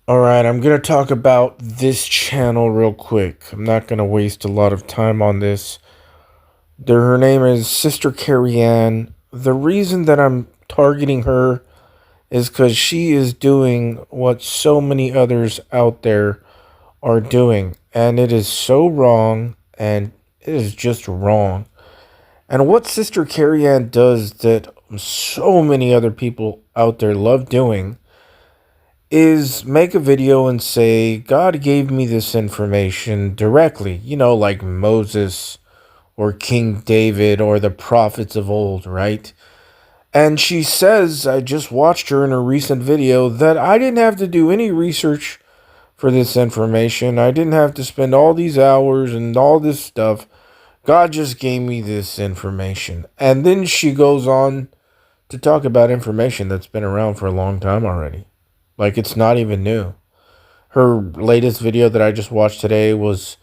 All right, I'm going to talk about this channel real quick. I'm not going to waste a lot of time on this. Her name is Sister Carrie Ann. The reason that I'm targeting her is because she is doing what so many others out there are doing. And it is so wrong, and it is just wrong. And what Sister Carrie Ann does that so many other people out there love doing is make a video and say, God gave me this information directly, like Moses or King David or the prophets of old, right? And she says, I just watched her in a recent video, that I didn't have to do any research for this information. I didn't have to spend all these hours and all this stuff. God just gave me this information. And then she goes on to talk about information that's been around for a long time already. Like it's not even new. Her latest video that I just watched today was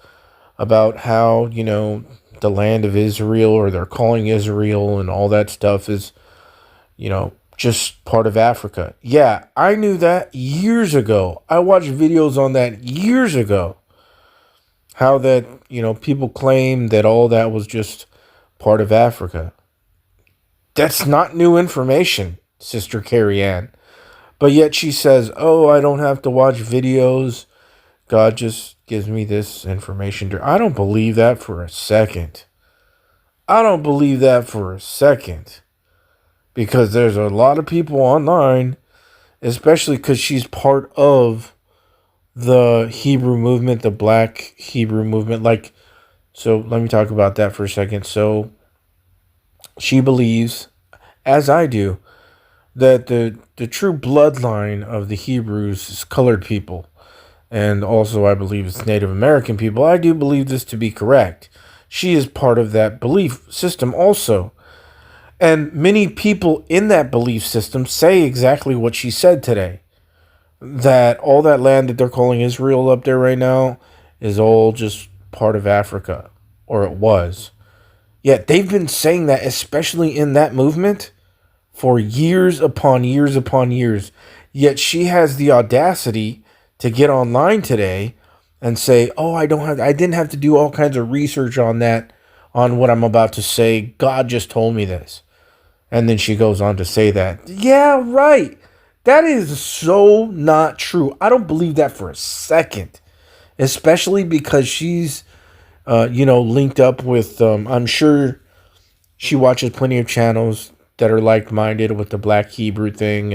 about how, the land of Israel, or they're calling Israel and all that stuff, is, just part of Africa. Yeah, I knew that years ago. I watched videos on that years ago. How that, people claim that all that was just part of Africa. That's not new information, Sister Carrie Ann. But yet she says, oh, I don't have to watch videos. God just gives me this information. I don't believe that for a second. I don't believe that for a second. Because there's a lot of people online, especially because she's part of the Hebrew movement, the Black Hebrew movement. So let me talk about that for a second. So she believes, as I do, that the true bloodline of the Hebrews is colored people. And also I believe it's Native American people. I do believe this to be correct. She is part of that belief system also. And many people in that belief system say exactly what she said today. That all that land that they're calling Israel up there right now is all just part of Africa. Or it was. Yet they've been saying that, especially in that movement, for years upon years upon years. Yet she has the audacity to get online today and say, "Oh, I didn't have to do all kinds of research on that, on what I'm about to say. God just told me this." And then she goes on to say that. Yeah, right. That is so not true. I don't believe that for a second, especially because she's linked up with I'm sure she watches plenty of channels that are like-minded with the Black Hebrew thing,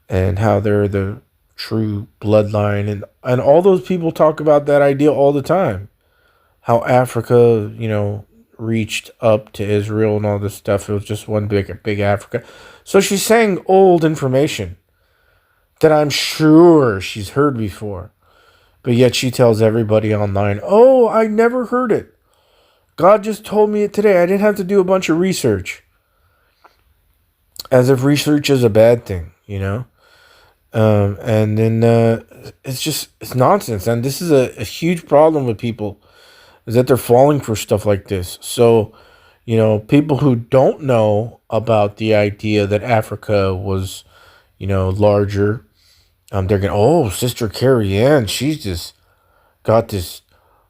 and how they're the true bloodline, and all those people talk about that idea all the time. How Africa, reached up to Israel and all this stuff. It was just one big Africa. So she's saying old information that I'm sure she's heard before. But yet she tells everybody online, "Oh, I never heard it. God just told me it today. I didn't have to do a bunch of research." As if research is a bad thing. And then it's nonsense. And this is a huge problem with people, is that they're falling for stuff like this. So, people who don't know about the idea that Africa was, larger, they're going, oh, Sister Carrie Ann, she's just got this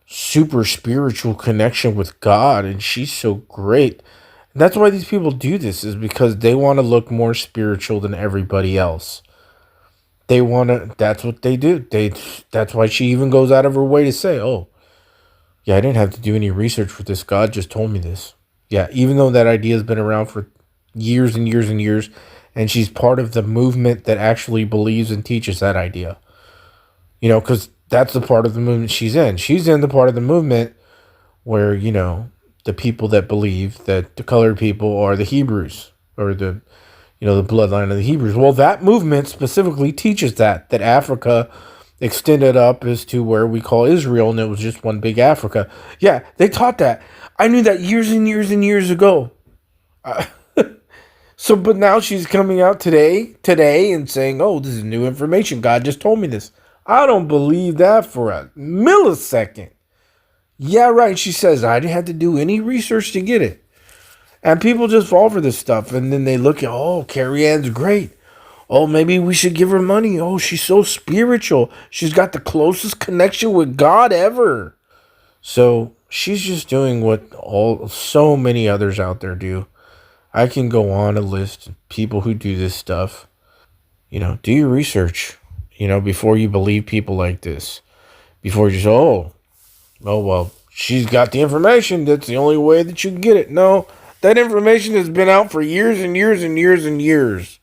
super spiritual connection with God, and she's so great. And that's why these people do this, is because they want to look more spiritual than everybody else. They want to, that's what they do. That's why she even goes out of her way to say, oh, yeah, I didn't have to do any research for this. God just told me this. Yeah, even though that idea has been around for years and years and years, and she's part of the movement that actually believes and teaches that idea. Because that's the part of the movement she's in. She's in the part of the movement where, the people that believe that the colored people are the Hebrews, or the bloodline of the Hebrews. Well, that movement specifically teaches that Africa extended up as to where we call Israel, and it was just one big Africa. Yeah, they taught that. I knew that years and years and years ago. So, but now she's coming out today, and saying, "Oh, this is new information. God just told me this." I don't believe that for a millisecond. Yeah, right. She says, I didn't have to do any research to get it. And people just fall for this stuff. And then they look at, oh, Carrie Ann's great. Oh, maybe we should give her money. Oh, she's so spiritual. She's got the closest connection with God ever. So she's just doing what all so many others out there do. I can go on a list of people who do this stuff. Do your research, before you believe people like this. Before you just, well, she's got the information. That's the only way that you can get it. No, that information has been out for years and years and years and years.